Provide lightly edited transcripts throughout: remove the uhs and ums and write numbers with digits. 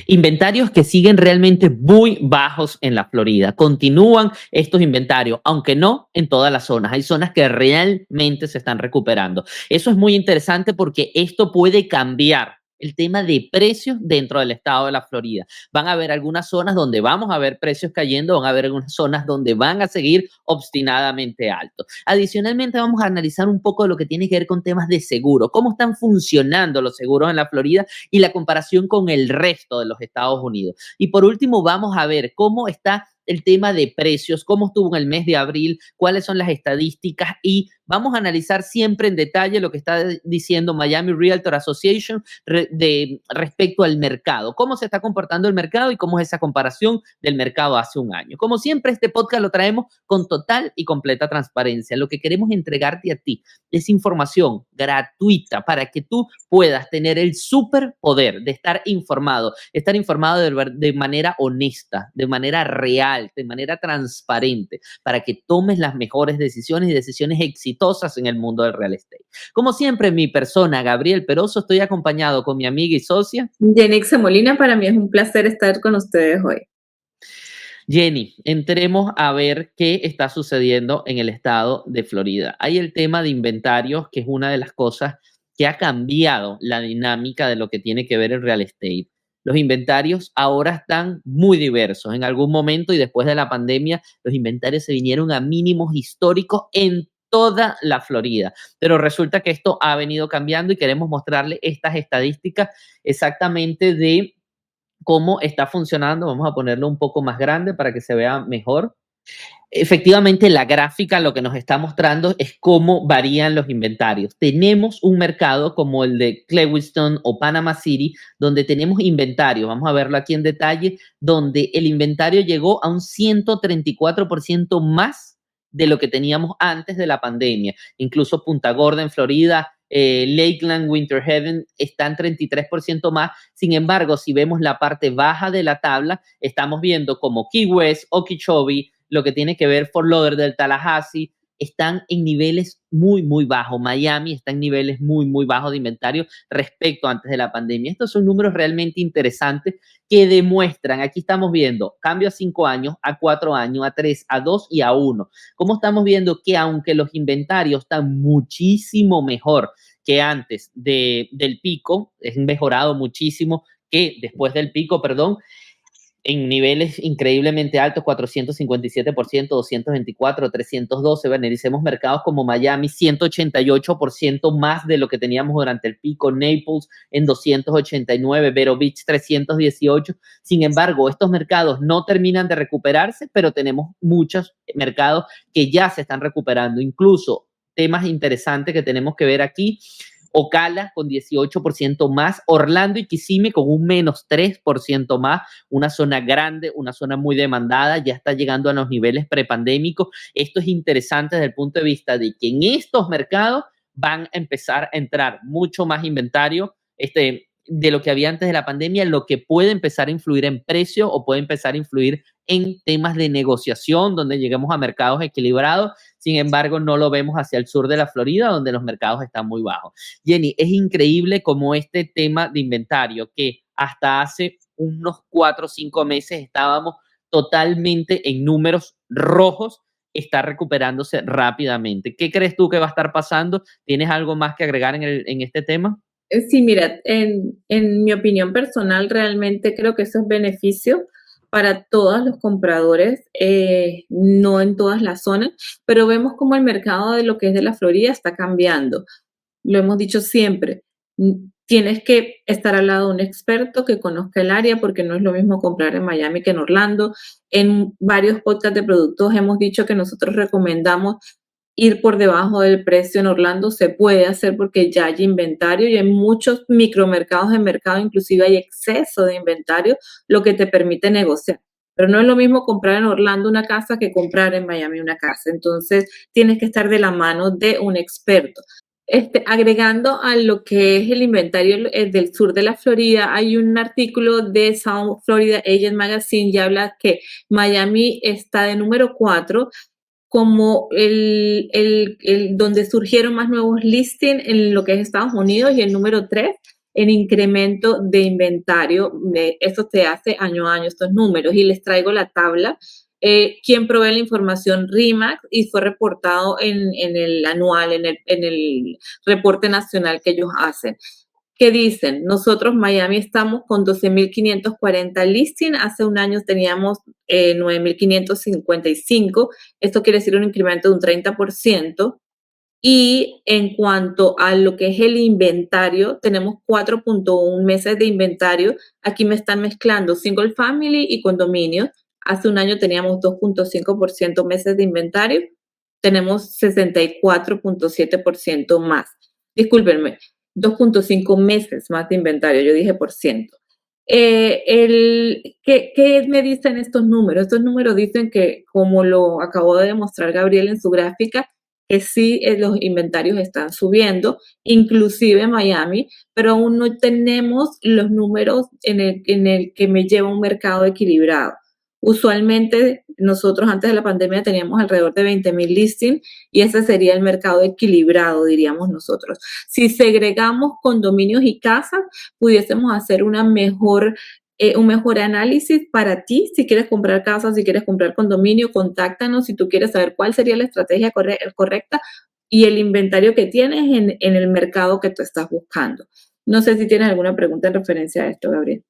Inventarios que siguen realmente muy bajos en la Florida. Continúan estos inventarios, aunque no en todas las zonas. Hay zonas que realmente se están recuperando. Eso es muy interesante porque esto puede cambiar el tema de precios dentro del estado de la Florida. Van a haber algunas zonas donde vamos a ver precios cayendo, van a haber algunas zonas donde van a seguir obstinadamente altos. Adicionalmente, vamos a analizar un poco de lo que tiene que ver con temas de seguro, cómo están funcionando los seguros en la Florida y la comparación con el resto de los Estados Unidos. Y por último, vamos a ver cómo está el tema de precios, cómo estuvo en el mes de abril, cuáles son las estadísticas y vamos a analizar siempre en detalle lo que está diciendo Miami Realtor Association respecto al mercado, cómo se está comportando el mercado y cómo es esa comparación del mercado hace un año. Como siempre, este podcast lo traemos con total y completa transparencia. Lo que queremos entregarte a ti es información gratuita para que tú puedas tener el superpoder de estar informado de manera honesta, de manera real, de manera transparente, para que tomes las mejores decisiones y decisiones exitosas en el mundo del real estate. Como siempre, mi persona, Gabriel Peroso, estoy acompañado con mi amiga y socia Yenixa Molina, para mí es un placer estar con ustedes hoy. Jenny. Entremos a ver qué está sucediendo en el estado de Florida. Hay el tema de inventarios, que es una de las cosas que ha cambiado la dinámica de lo que tiene que ver el real estate. Los inventarios ahora están muy diversos. En algún momento y después de la pandemia, los inventarios se vinieron a mínimos históricos en toda la Florida. Pero resulta que esto ha venido cambiando y queremos mostrarle estas estadísticas exactamente de cómo está funcionando. Vamos a ponerlo un poco más grande para que se vea mejor. Efectivamente, la gráfica lo que nos está mostrando es cómo varían los inventarios. Tenemos un mercado como el de Clewiston o Panama City, donde tenemos inventario, vamos a verlo aquí en detalle, donde el inventario llegó a un 134% más de lo que teníamos antes de la pandemia. Incluso Punta Gorda en Florida, Lakeland, Winter Haven están 33% más. Sin embargo, si vemos la parte baja de la tabla, estamos viendo como Key West, Okeechobee, lo que tiene que ver Fort Lauderdale, Tallahassee, están en niveles muy, muy bajos. Miami está en niveles muy, muy bajos de inventario respecto a antes de la pandemia. Estos son números realmente interesantes que demuestran, aquí estamos viendo cambio a 5 años, a 4 años, a 3, a 2 y a 1. ¿Cómo estamos viendo que aunque los inventarios están muchísimo mejor que antes del pico, es mejorado muchísimo que después del pico, perdón, en niveles increíblemente altos, 457%, 224, 312. Analicemos mercados como Miami, 188% más de lo que teníamos durante el pico, Naples en 289, Vero Beach 318. Sin embargo, estos mercados no terminan de recuperarse, pero tenemos muchos mercados que ya se están recuperando. Incluso temas interesantes que tenemos que ver aquí: Ocala con 18% más, Orlando y Kissimmee con un menos 3% más, una zona grande, una zona muy demandada, ya está llegando a los niveles prepandémicos. Esto es interesante desde el punto de vista de que en estos mercados van a empezar a entrar mucho más inventario de lo que había antes de la pandemia, lo que puede empezar a influir en precio o puede empezar a influir en temas de negociación, donde lleguemos a mercados equilibrados. Sin embargo, no lo vemos hacia el sur de la Florida, donde los mercados están muy bajos. Jenny, es increíble cómo este tema de inventario, que hasta hace unos 4 o 5 meses estábamos totalmente en números rojos, está recuperándose rápidamente. ¿Qué crees tú que va a estar pasando? ¿Tienes algo más que agregar en este tema? Sí, mira, en mi opinión personal, realmente creo que eso es beneficio para todos los compradores, no en todas las zonas, pero vemos como el mercado de lo que es de la Florida está cambiando. Lo hemos dicho siempre, tienes que estar al lado de un experto que conozca el área, porque no es lo mismo comprar en Miami que en Orlando. En varios podcasts de productos hemos dicho que nosotros recomendamos ir por debajo del precio en Orlando. Se puede hacer porque ya hay inventario y hay muchos micromercados en mercado, inclusive hay exceso de inventario, lo que te permite negociar. Pero no es lo mismo comprar en Orlando una casa que comprar en Miami una casa. Entonces, tienes que estar de la mano de un experto. Agregando a lo que es el inventario del sur de la Florida, hay un artículo de South Florida Agent Magazine y habla que Miami está de número 4 como donde surgieron más nuevos listings en lo que es Estados Unidos, y el número 3 en incremento de inventario. Eso se hace año a año, estos números, y les traigo la tabla. Quien provee la información RIMAX y fue reportado en el anual, en el reporte nacional que ellos hacen. ¿Qué dicen? Nosotros, Miami, estamos con 12.540 listings. Hace un año teníamos 9.555. Esto quiere decir un incremento de un 30%. Y en cuanto a lo que es el inventario, tenemos 4.1 meses de inventario. Aquí me están mezclando single family y condominios. Hace un año teníamos 2.5% meses de inventario. Tenemos 64.7% más. Discúlpenme, 2.5 meses más de inventario, yo dije por ciento. ¿Qué me dicen estos números? Estos números dicen que, como lo acabó de demostrar Gabriel en su gráfica, que sí, los inventarios están subiendo, inclusive en Miami, pero aún no tenemos los números en el que me lleva un mercado equilibrado. Usualmente nosotros antes de la pandemia teníamos alrededor de 20.000 listings y ese sería el mercado equilibrado, diríamos nosotros. Si segregamos condominios y casas, pudiésemos hacer un mejor análisis para ti. Si quieres comprar casa, si quieres comprar condominio, contáctanos si tú quieres saber cuál sería la estrategia correcta y el inventario que tienes en el mercado que tú estás buscando. No sé si tienes alguna pregunta en referencia a esto, Gabriel.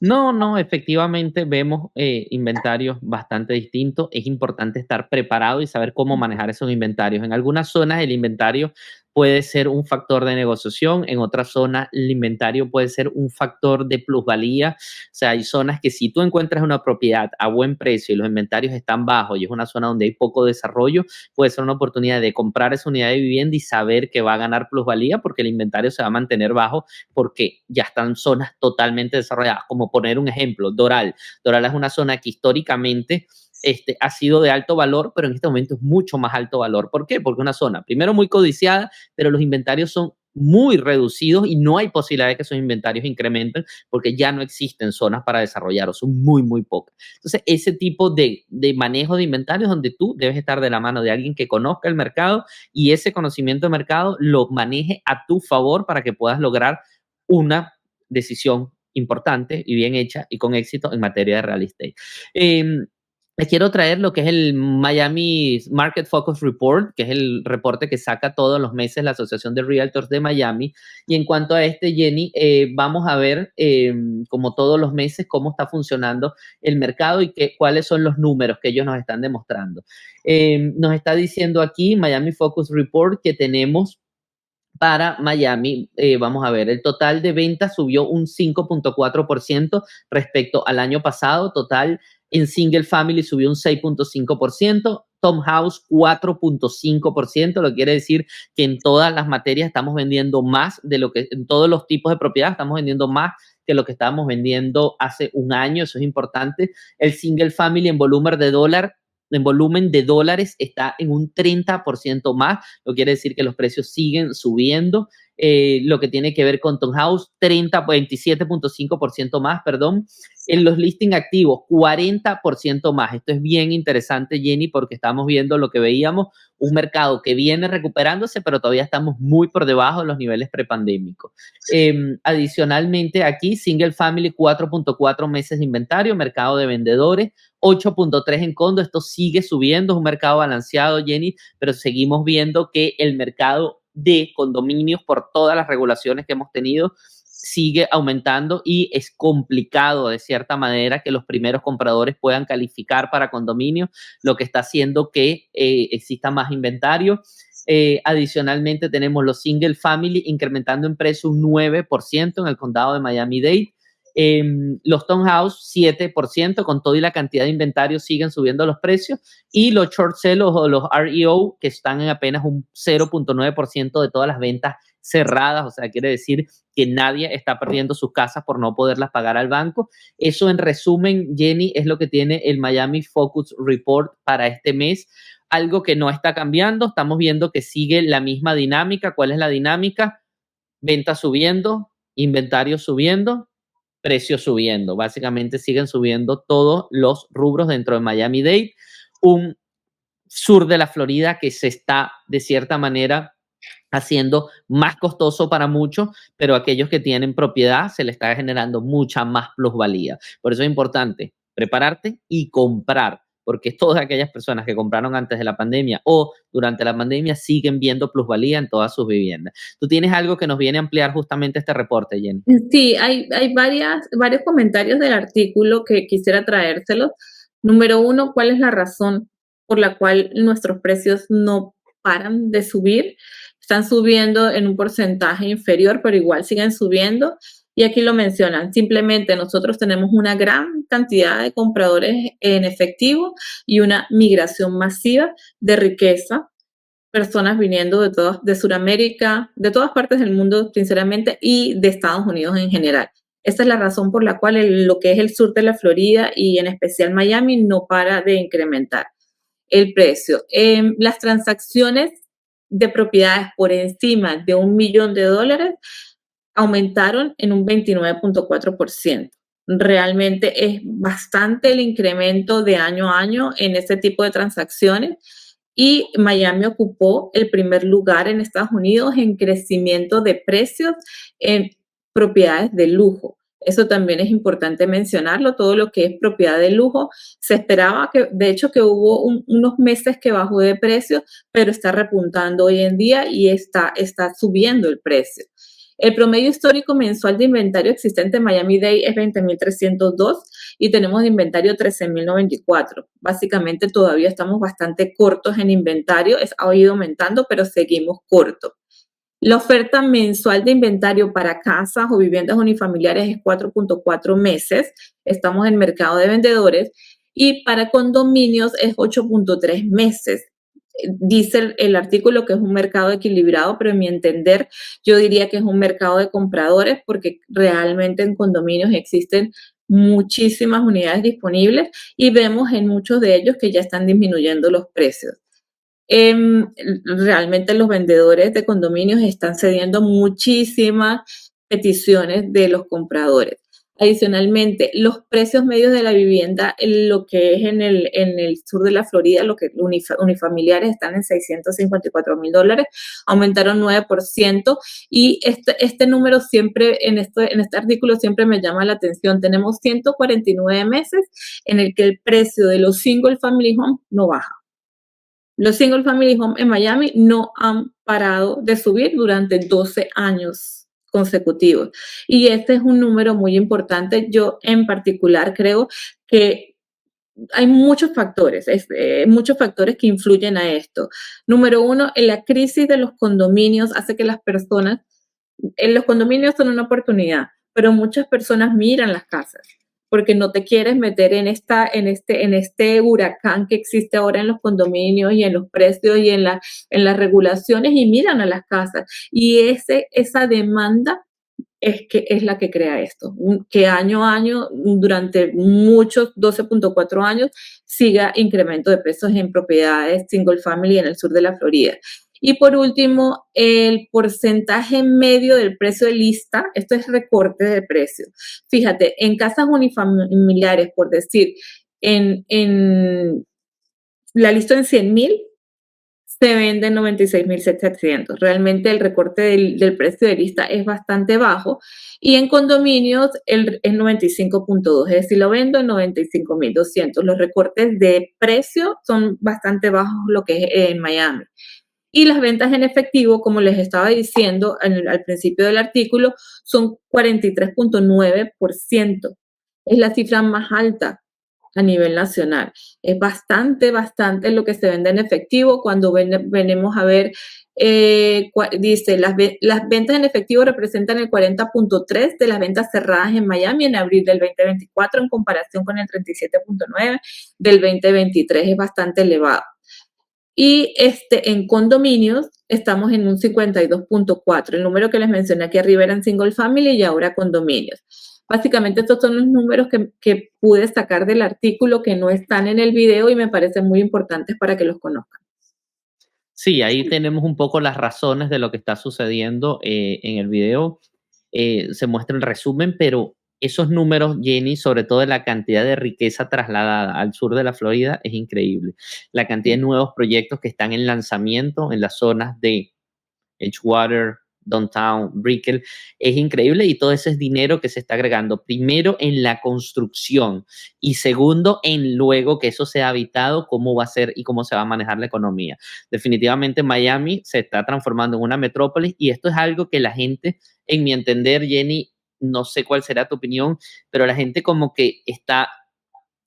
No, efectivamente vemos inventarios bastante distintos. Es importante estar preparado y saber cómo manejar esos inventarios. En algunas zonas el inventario puede ser un factor de negociación, en otras zonas el inventario puede ser un factor de plusvalía. O sea, hay zonas que si tú encuentras una propiedad a buen precio y los inventarios están bajos y es una zona donde hay poco desarrollo, puede ser una oportunidad de comprar esa unidad de vivienda y saber que va a ganar plusvalía porque el inventario se va a mantener bajo porque ya están zonas totalmente desarrolladas. Como poner un ejemplo, Doral. Doral es una zona que históricamente ha sido de alto valor, pero en este momento es mucho más alto valor. ¿Por qué? Porque es una zona, primero, muy codiciada, pero los inventarios son muy reducidos y no hay posibilidad de que esos inventarios incrementen porque ya no existen zonas para desarrollar o son muy, muy pocas. Entonces, ese tipo de manejo de inventarios donde tú debes estar de la mano de alguien que conozca el mercado y ese conocimiento de mercado lo maneje a tu favor para que puedas lograr una decisión importante y bien hecha y con éxito en materia de real estate. Les quiero traer lo que es el Miami Market Focus Report, que es el reporte que saca todos los meses la Asociación de Realtors de Miami. Y en cuanto a Jenny, vamos a ver, como todos los meses, cómo está funcionando el mercado y cuáles son los números que ellos nos están demostrando. Nos está diciendo aquí Miami Focus Report que tenemos para Miami, vamos a ver, el total de ventas subió un 5.4% respecto al año pasado, total en single family subió un 6.5%, townhouse 4.5%, lo que quiere decir que en todas las materias estamos vendiendo más de lo que, en todos los tipos de propiedad estamos vendiendo más que lo que estábamos vendiendo hace un año, eso es importante. El single family en volumen de dólares está en un 30% más, lo que quiere decir que los precios siguen subiendo. Lo que tiene que ver con townhouse, 27.5% más, perdón. En los listing activos, 40% más. Esto es bien interesante, Jenny, porque estamos viendo lo que veíamos, un mercado que viene recuperándose, pero todavía estamos muy por debajo de los niveles prepandémicos. Adicionalmente, aquí, single family, 4.4 meses de inventario, mercado de vendedores, 8.3 en condo. Esto sigue subiendo, es un mercado balanceado, Jenny, pero seguimos viendo que el mercado de condominios, por todas las regulaciones que hemos tenido, sigue aumentando y es complicado de cierta manera que los primeros compradores puedan calificar para condominios, lo que está haciendo que exista más inventario. Adicionalmente tenemos los single family incrementando en precio un 9% en el condado de Miami-Dade. Los townhouse 7%, con todo y la cantidad de inventario siguen subiendo los precios, y los short sales o los REO que están en apenas un 0.9% de todas las ventas cerradas, o sea, quiere decir que nadie está perdiendo sus casas por no poderlas pagar al banco. Eso, en resumen, Jenny, es lo que tiene el Miami Focus Report para este mes. Algo que no está cambiando, estamos viendo que sigue la misma dinámica. ¿Cuál es la dinámica? Ventas subiendo, inventario subiendo, precios subiendo. Básicamente siguen subiendo todos los rubros dentro de Miami-Dade, un sur de la Florida que se está de cierta manera haciendo más costoso para muchos, pero aquellos que tienen propiedad se les está generando mucha más plusvalía. Por eso es importante prepararte y comprar, porque todas aquellas personas que compraron antes de la pandemia o durante la pandemia siguen viendo plusvalía en todas sus viviendas. Tú tienes algo que nos viene a ampliar justamente este reporte, Jenny. Sí, hay varios comentarios del artículo que quisiera traérselos. Número uno, ¿cuál es la razón por la cual nuestros precios no paran de subir? Están subiendo en un porcentaje inferior, pero igual siguen subiendo. Y aquí lo mencionan, simplemente nosotros tenemos una gran cantidad de compradores en efectivo y una migración masiva de riqueza, personas viniendo de Sudamérica, de todas partes del mundo, sinceramente, y de Estados Unidos en general. Esta es la razón por la cual lo que es el sur de la Florida y en especial Miami no para de incrementar el precio. Las transacciones de propiedades por encima de $1 millón aumentaron en un 29.4%. Realmente es bastante el incremento de año a año en este tipo de transacciones y Miami ocupó el primer lugar en Estados Unidos en crecimiento de precios en propiedades de lujo. Eso también es importante mencionarlo, todo lo que es propiedad de lujo. Se esperaba que, de hecho, que hubo unos meses que bajó de precio, pero está repuntando hoy en día y está subiendo el precio. El promedio histórico mensual de inventario existente en Miami-Dade es 20.302 y tenemos de inventario 13.094. Básicamente todavía estamos bastante cortos en inventario, ha ido aumentando, pero seguimos cortos. La oferta mensual de inventario para casas o viviendas unifamiliares es 4.4 meses. Estamos en mercado de vendedores. Y para condominios es 8.3 meses. Dice el artículo que es un mercado equilibrado, pero en mi entender yo diría que es un mercado de compradores porque realmente en condominios existen muchísimas unidades disponibles y vemos en muchos de ellos que ya están disminuyendo los precios. Realmente los vendedores de condominios están cediendo muchísimas peticiones de los compradores. Adicionalmente, los precios medios de la vivienda, en lo que es en el sur de la Florida, lo que unifamiliares están en $654,000, aumentaron 9%. Y este número siempre, en este artículo siempre me llama la atención. Tenemos 149 meses en el que el precio de los single family home no baja. Los single family home en Miami no han parado de subir durante 12 años consecutivos. Y este es un número muy importante. Yo en particular creo que hay muchos factores que influyen a esto. Número uno, en la crisis de los condominios hace que las personas, en los condominios son una oportunidad, pero muchas personas miran las casas porque no te quieres meter en este huracán que existe ahora en los condominios y en los precios y en las regulaciones y miran a las casas. Y esa demanda es la que crea esto, que año a año, durante muchos, 12.4 años, siga incremento de precios en propiedades single family en el sur de la Florida. Y por último, el porcentaje medio del precio de lista, esto es recorte de precio. Fíjate, en casas unifamiliares, por decir, en la lista en 100,000, se venden 96.700. Realmente el recorte del precio de lista es bastante bajo y en condominios es 95.2, es decir, lo vendo en 95.200. Los recortes de precio son bastante bajos lo que es en Miami. Y las ventas en efectivo, como les estaba diciendo al principio del artículo, son 43.9%. Es la cifra más alta a nivel nacional. Es bastante lo que se vende en efectivo. Cuando venimos a ver, dice, las ventas en efectivo representan el 40.3% de las ventas cerradas en Miami en abril del 2024 en comparación con el 37.9% del 2023. Es bastante elevado. Y en condominios estamos en un 52.4%. El número que les mencioné aquí arriba eran single family y ahora condominios. Básicamente estos son los números que pude sacar del artículo que no están en el video y me parecen muy importantes para que los conozcan. Sí, ahí tenemos un poco las razones de lo que está sucediendo en el video. Se muestra el resumen, pero esos números, Jenny, sobre todo de la cantidad de riqueza trasladada al sur de la Florida, es increíble. La cantidad de nuevos proyectos que están en lanzamiento en las zonas de Edgewater, Downtown, Brickell, es increíble y todo ese es dinero que se está agregando, primero en la construcción y segundo en luego que eso sea habitado, cómo va a ser y cómo se va a manejar la economía. Definitivamente Miami se está transformando en una metrópolis y esto es algo que la gente, en mi entender, Jenny, no sé cuál será tu opinión, pero la gente como que está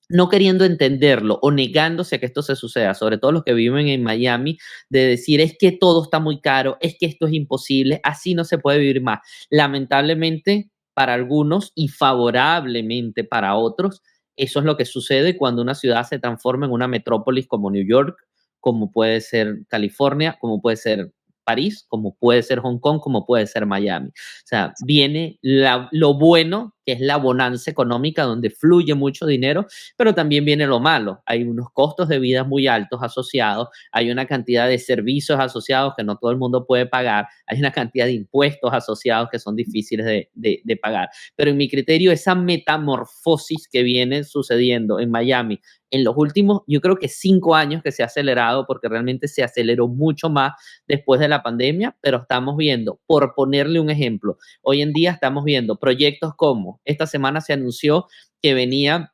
no queriendo entenderlo o negándose a que esto se suceda, sobre todo los que viven en Miami, de decir es que todo está muy caro, es que esto es imposible, así no se puede vivir más. Lamentablemente para algunos y favorablemente para otros, eso es lo que sucede cuando una ciudad se transforma en una metrópolis como New York, como puede ser California, como puede ser París, como puede ser Hong Kong, como puede ser Miami. O sea, viene lo bueno, que es la bonanza económica, donde fluye mucho dinero, pero también viene lo malo. Hay unos costos de vida muy altos asociados, hay una cantidad de servicios asociados que no todo el mundo puede pagar, hay una cantidad de impuestos asociados que son difíciles de pagar. Pero en mi criterio, esa metamorfosis que viene sucediendo en Miami en los últimos, yo creo que 5 años que se ha acelerado, porque realmente se aceleró mucho más después de la pandemia, pero estamos viendo, por ponerle un ejemplo, hoy en día estamos viendo proyectos como, esta semana se anunció que venía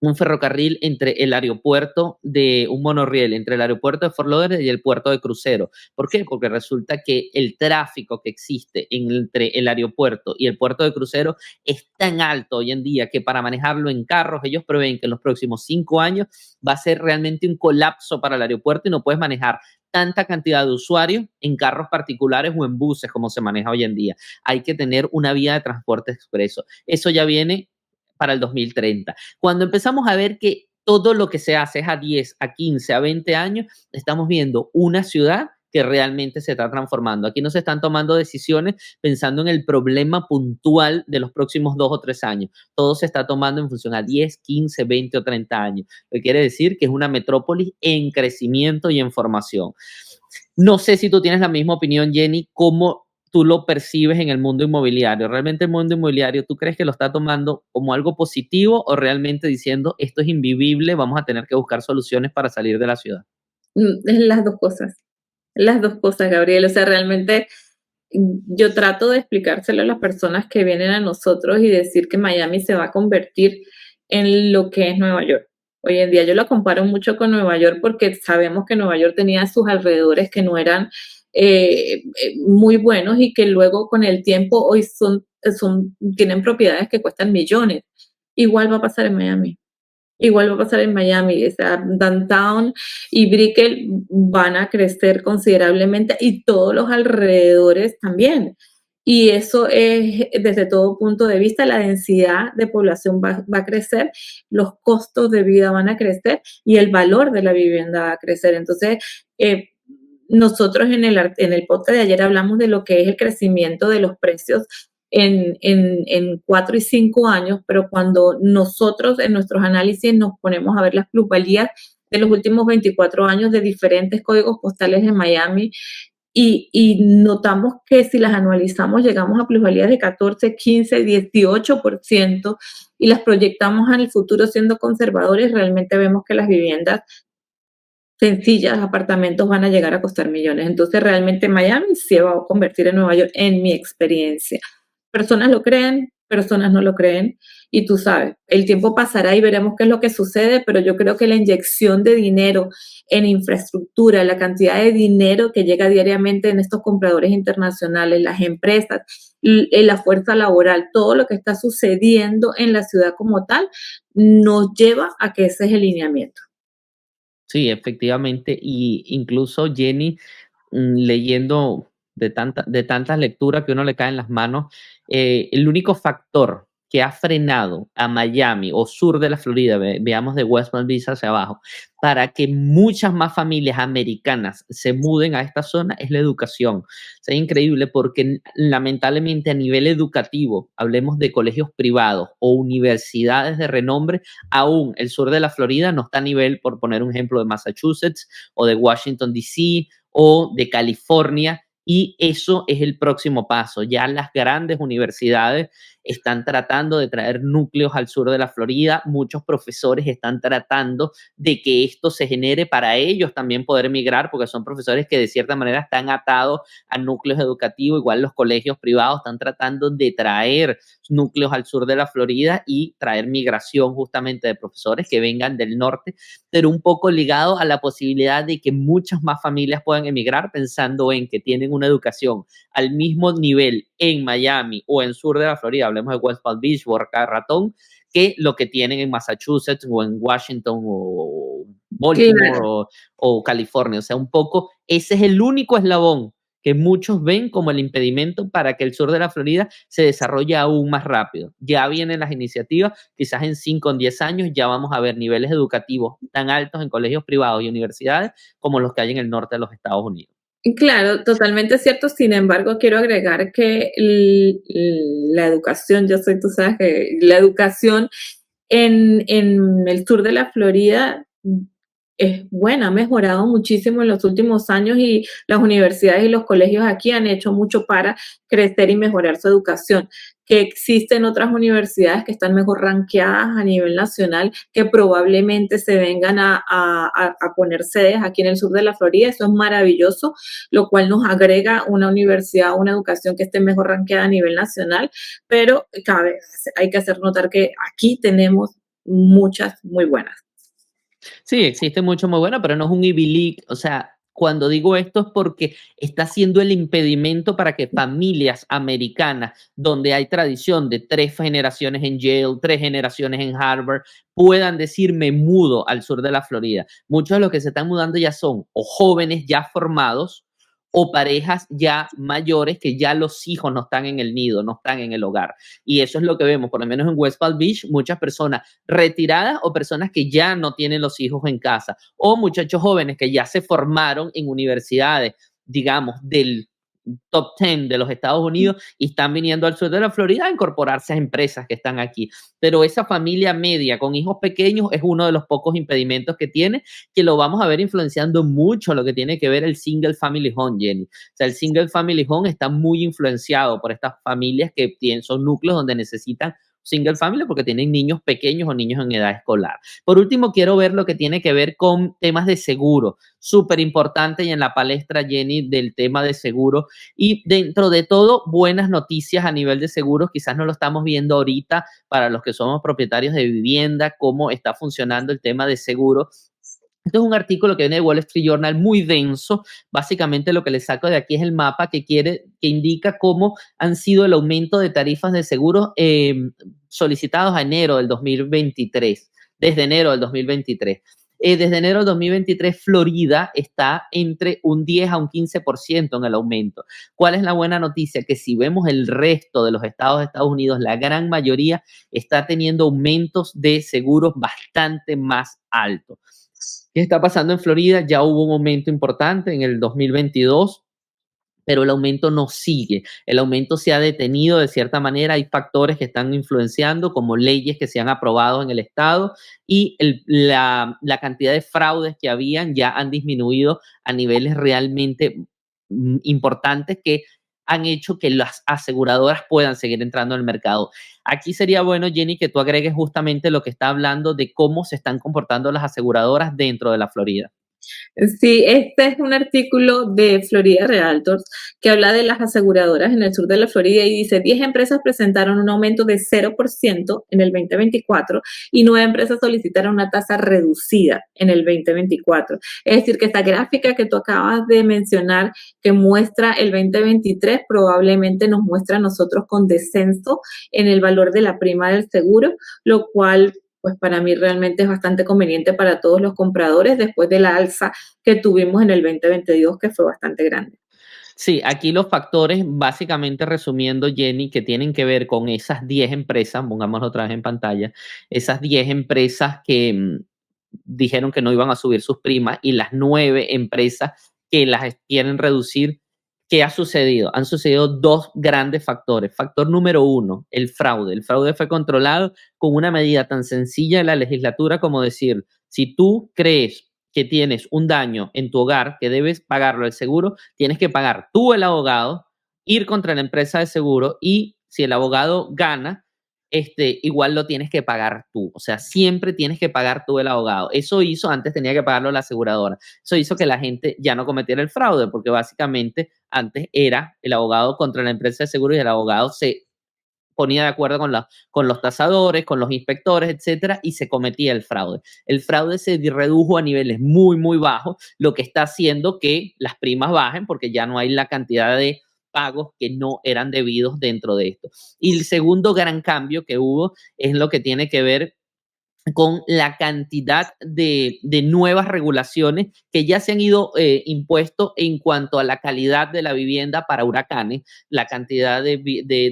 un ferrocarril entre el aeropuerto de un monorriel entre el aeropuerto de Fort Lauderdale y el puerto de crucero. ¿Por qué? Porque resulta que el tráfico que existe entre el aeropuerto y el puerto de crucero es tan alto hoy en día que para manejarlo en carros, ellos prevén que en los próximos 5 años va a ser realmente un colapso para el aeropuerto y no puedes manejar tanta cantidad de usuarios en carros particulares o en buses como se maneja hoy en día. Hay que tener una vía de transporte expreso. Eso ya viene para el 2030. Cuando empezamos a ver que todo lo que se hace es a 10, a 15, a 20 años, estamos viendo una ciudad que realmente se está transformando. Aquí no se están tomando decisiones pensando en el problema puntual de los próximos 2 o 3 años. Todo se está tomando en función a 10, 15, 20 o 30 años. Lo que quiere decir que es una metrópolis en crecimiento y en formación. No sé si tú tienes la misma opinión, Jenny, cómo tú lo percibes en el mundo inmobiliario. ¿Realmente el mundo inmobiliario tú crees que lo está tomando como algo positivo o realmente diciendo esto es invivible, vamos a tener que buscar soluciones para salir de la ciudad? Las dos cosas, Gabriel. O sea, realmente yo trato de explicárselo a las personas que vienen a nosotros y decir que Miami se va a convertir en lo que es Nueva York. Hoy en día yo lo comparo mucho con Nueva York porque sabemos que Nueva York tenía sus alrededores que no eran muy buenos y que luego con el tiempo hoy tienen propiedades que cuestan millones. Igual va a pasar en Miami. Igual va a pasar en Miami, o sea, Downtown y Brickell van a crecer considerablemente y todos los alrededores también. Y eso es, desde todo punto de vista, la densidad de población va a crecer, los costos de vida van a crecer y el valor de la vivienda va a crecer. Entonces, nosotros en el podcast de ayer hablamos de lo que es el crecimiento de los precios en 4 y 5 años, pero cuando nosotros en nuestros análisis nos ponemos a ver las plusvalías de los últimos 24 años de diferentes códigos postales de Miami y notamos que si las anualizamos llegamos a plusvalías de 14, 15, 18% y las proyectamos en el futuro siendo conservadores, realmente vemos que las viviendas sencillas, apartamentos van a llegar a costar millones. Entonces realmente Miami se va a convertir en Nueva York en mi experiencia. Personas lo creen, personas no lo creen y tú sabes, el tiempo pasará y veremos qué es lo que sucede, pero yo creo que la inyección de dinero en infraestructura, la cantidad de dinero que llega diariamente en estos compradores internacionales, las empresas, la fuerza laboral, todo lo que está sucediendo en la ciudad como tal, nos lleva a que ese es el lineamiento. Sí, efectivamente. Y incluso Jenny, leyendo de tantas lecturas que uno le cae en las manos, el único factor que ha frenado a Miami o sur de la Florida, veamos de West Palm Beach hacia abajo, para que muchas más familias americanas se muden a esta zona es la educación. O sea, es increíble porque lamentablemente a nivel educativo, hablemos de colegios privados o universidades de renombre, aún el sur de la Florida no está a nivel, por poner un ejemplo, de Massachusetts o de Washington, D.C. o de California, y eso es el próximo paso. Ya las grandes universidades están tratando de traer núcleos al sur de la Florida, muchos profesores están tratando de que esto se genere para ellos también poder migrar, porque son profesores que de cierta manera están atados a núcleos educativos, igual los colegios privados están tratando de traer núcleos al sur de la Florida y traer migración justamente de profesores que vengan del norte, pero un poco ligado a la posibilidad de que muchas más familias puedan emigrar pensando en que tienen una educación al mismo nivel en Miami o en sur de la Florida, hablemos de West Palm Beach, Boca Raton, que lo que tienen en Massachusetts o en Washington o Baltimore Claro. o California. O sea, un poco ese es el único eslabón que muchos ven como el impedimento para que el sur de la Florida se desarrolle aún más rápido. Ya vienen las iniciativas, quizás en 5 o 10 años ya vamos a ver niveles educativos tan altos en colegios privados y universidades como los que hay en el norte de los Estados Unidos. Claro, totalmente cierto. Sin embargo, quiero agregar que la educación, yo soy, tú sabes que la educación en el sur de la Florida es buena, ha mejorado muchísimo en los últimos años y las universidades y los colegios aquí han hecho mucho para crecer y mejorar su educación. Que existen otras universidades que están mejor ranqueadas a nivel nacional, que probablemente se vengan a poner sedes aquí en el sur de la Florida. Eso es maravilloso, lo cual nos agrega una universidad, una educación que esté mejor ranqueada a nivel nacional, pero hay que hacer notar que aquí tenemos muchas muy buenas. Sí, existe mucho muy bueno, pero no es un Ivy League. O sea, cuando digo esto es porque está siendo el impedimento para que familias americanas, donde hay tradición de 3 generaciones en Yale, 3 generaciones en Harvard, puedan decir me mudo al sur de la Florida. Muchos de los que se están mudando ya son o jóvenes ya formados o parejas ya mayores que ya los hijos no están en el nido, no están en el hogar. Y eso es lo que vemos, por lo menos en West Palm Beach, muchas personas retiradas o personas que ya no tienen los hijos en casa, o muchachos jóvenes que ya se formaron en universidades, digamos, del top 10 de los Estados Unidos y están viniendo al sur de la Florida a incorporarse a empresas que están aquí. Pero esa familia media con hijos pequeños es uno de los pocos impedimentos que tiene, que lo vamos a ver influenciando mucho lo que tiene que ver el single family home, Jenny. O sea, el single family home está muy influenciado por estas familias que tienen, son núcleos donde necesitan single family porque tienen niños pequeños o niños en edad escolar. Por último, quiero ver lo que tiene que ver con temas de seguro, súper importante y en la palestra, Jenny, del tema de seguro. Y dentro de todo, buenas noticias a nivel de seguros, quizás no lo estamos viendo ahorita para los que somos propietarios de vivienda, cómo está funcionando el tema de seguro. Este es un artículo que viene de Wall Street Journal muy denso. Básicamente lo que le saco de aquí es el mapa que indica cómo han sido el aumento de tarifas de seguro solicitados a enero del 2023, desde enero del 2023. Desde enero del 2023, Florida está entre un 10 a un 15% en el aumento. ¿Cuál es la buena noticia? Que si vemos el resto de los estados de Estados Unidos, la gran mayoría está teniendo aumentos de seguros bastante más altos. ¿Qué está pasando en Florida? Ya hubo un aumento importante en el 2022, pero el aumento no sigue. El aumento se ha detenido de cierta manera. Hay factores que están influenciando, como leyes que se han aprobado en el estado y la cantidad de fraudes que habían ya han disminuido a niveles realmente importantes que han hecho que las aseguradoras puedan seguir entrando al mercado. Aquí sería bueno, Jenny, que tú agregues justamente lo que está hablando de cómo se están comportando las aseguradoras dentro de la Florida. Sí, este es un artículo de Florida Realtors que habla de las aseguradoras en el sur de la Florida y dice 10 empresas presentaron un aumento de 0% en el 2024 y 9 empresas solicitaron una tasa reducida en el 2024. Es decir, que esta gráfica que tú acabas de mencionar que muestra el 2023 probablemente nos muestra a nosotros con descenso en el valor de la prima del seguro, lo cual pues para mí realmente es bastante conveniente para todos los compradores después de la alza que tuvimos en el 2022, que fue bastante grande. Sí, aquí los factores, básicamente resumiendo, Jenny, que tienen que ver con esas 10 empresas, pongámoslo otra vez en pantalla, esas 10 empresas que dijeron que no iban a subir sus primas y las 9 empresas que las quieren reducir. ¿Qué ha sucedido? Han sucedido 2 grandes factores. Factor número 1, el fraude. El fraude fue controlado con una medida tan sencilla de la legislatura como decir, si tú crees que tienes un daño en tu hogar que debes pagarlo el seguro, tienes que pagar tú el abogado, ir contra la empresa de seguro y si el abogado gana, igual lo tienes que pagar tú. O sea, siempre tienes que pagar tú el abogado. Eso hizo, antes tenía que pagarlo la aseguradora. Eso hizo que la gente ya no cometiera el fraude, porque básicamente antes era el abogado contra la empresa de seguros y el abogado se ponía de acuerdo con los tasadores, con los inspectores, etcétera, y se cometía el fraude. El fraude se redujo a niveles muy, muy bajos, lo que está haciendo que las primas bajen porque ya no hay la cantidad de pagos que no eran debidos dentro de esto. Y el segundo gran cambio que hubo es lo que tiene que ver con la cantidad de nuevas regulaciones que ya se han ido impuesto en cuanto a la calidad de la vivienda para huracanes, la cantidad de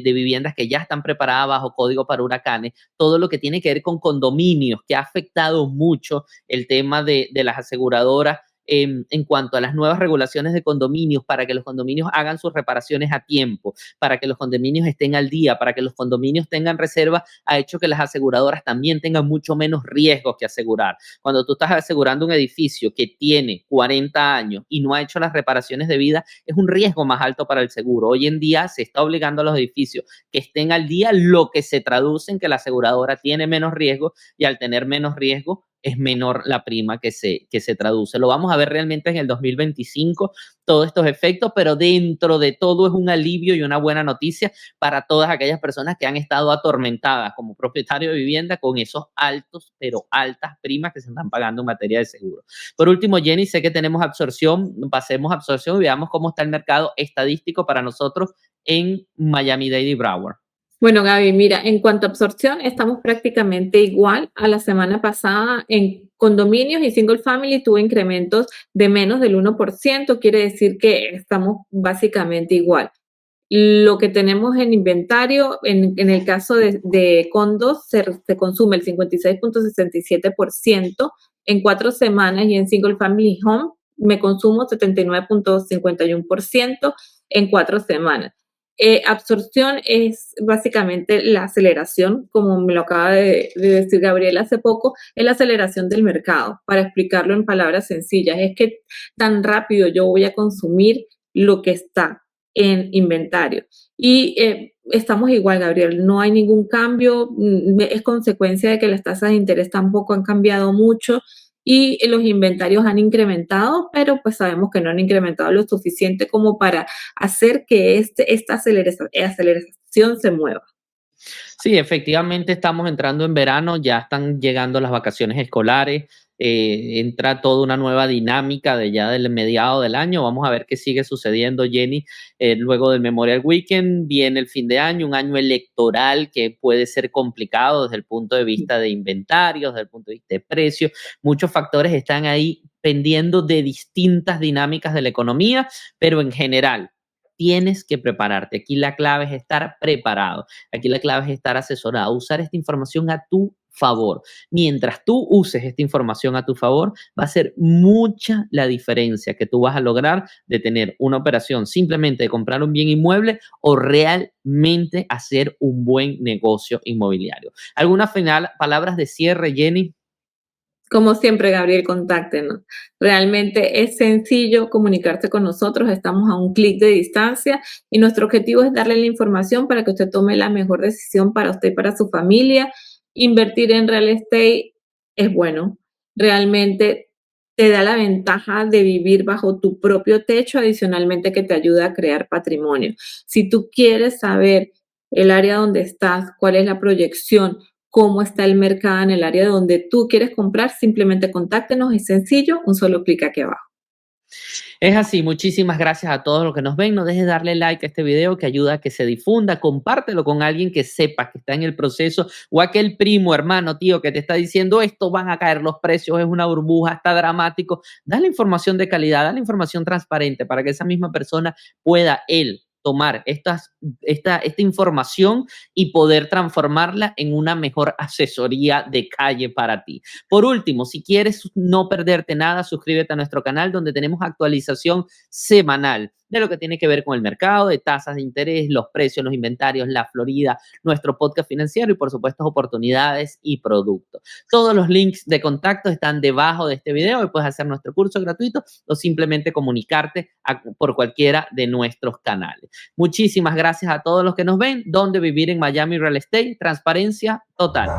viviendas que ya están preparadas bajo código para huracanes, todo lo que tiene que ver con condominios, que ha afectado mucho el tema de las aseguradoras en cuanto a las nuevas regulaciones de condominios, para que los condominios hagan sus reparaciones a tiempo, para que los condominios estén al día, para que los condominios tengan reserva, ha hecho que las aseguradoras también tengan mucho menos riesgos que asegurar. Cuando tú estás asegurando un edificio que tiene 40 años y no ha hecho las reparaciones debidas, es un riesgo más alto para el seguro. Hoy en día se está obligando a los edificios que estén al día, lo que se traduce en que la aseguradora tiene menos riesgo, y al tener menos riesgo es menor la prima que se traduce. Lo vamos a ver realmente en el 2025, todos estos efectos, pero dentro de todo es un alivio y una buena noticia para todas aquellas personas que han estado atormentadas como propietario de vivienda con esos altos, pero altas primas que se están pagando en materia de seguro. Por último, Jenny, sé que tenemos absorción, pasemos a absorción y veamos cómo está el mercado estadístico para nosotros en Miami-Dade y Broward. Bueno, Gaby, mira, en cuanto a absorción, estamos prácticamente igual a la semana pasada. En condominios y single family tuvo incrementos de menos del 1%, quiere decir que estamos básicamente igual. Lo que tenemos en inventario, en el caso de condos, se consume el 56.67% en 4 semanas, y en single family home me consumo 79.51% en 4 semanas. Absorción es básicamente la aceleración, como me lo acaba de decir Gabriel hace poco, es la aceleración del mercado. Para explicarlo en palabras sencillas, es que tan rápido yo voy a consumir lo que está en inventario. Y estamos igual, Gabriel, no hay ningún cambio, es consecuencia de que las tasas de interés tampoco han cambiado mucho y los inventarios han incrementado, pero pues sabemos que no han incrementado lo suficiente como para hacer que esta aceleración se mueva. Sí, efectivamente estamos entrando en verano, ya están llegando las vacaciones escolares, entra toda una nueva dinámica de ya del mediado del año. Vamos a ver qué sigue sucediendo, Jenny. Luego del Memorial Weekend viene el fin de año, un año electoral que puede ser complicado desde el punto de vista de inventarios, desde el punto de vista de precios. Muchos factores están ahí pendiendo de distintas dinámicas de la economía, pero en general tienes que prepararte. Aquí la clave es estar preparado. Aquí la clave es estar asesorado, usar esta información a tu favor. Mientras tú uses esta información a tu favor, va a ser mucha la diferencia que tú vas a lograr de tener una operación simplemente de comprar un bien inmueble o realmente hacer un buen negocio inmobiliario. ¿Algunas palabras de cierre, Jenny? Como siempre, Gabriel, contáctenos. Realmente es sencillo comunicarse con nosotros, estamos a un clic de distancia y nuestro objetivo es darle la información para que usted tome la mejor decisión para usted y para su familia. Invertir en real estate es bueno, realmente te da la ventaja de vivir bajo tu propio techo, adicionalmente que te ayuda a crear patrimonio. Si tú quieres saber el área donde estás, cuál es la proyección, cómo está el mercado en el área donde tú quieres comprar, simplemente contáctenos, es sencillo, un solo clic aquí abajo. Es así, muchísimas gracias a todos los que nos ven. No dejes de darle like a este video que ayuda a que se difunda. Compártelo con alguien que sepa que está en el proceso, o aquel primo, hermano, tío que te está diciendo esto van a caer los precios, es una burbuja, está dramático. Dale información de calidad, dale información transparente para que esa misma persona pueda él tomar esta información y poder transformarla en una mejor asesoría de calle para ti. Por último, si quieres no perderte nada, suscríbete a nuestro canal donde tenemos actualización semanal de lo que tiene que ver con el mercado, de tasas de interés, los precios, los inventarios, la Florida, nuestro podcast financiero y por supuesto oportunidades y productos. Todos los links de contacto están debajo de este video y puedes hacer nuestro curso gratuito o simplemente comunicarte por cualquiera de nuestros canales. Muchísimas gracias a todos los que nos ven. ¿Dónde vivir en Miami Real Estate? Transparencia total.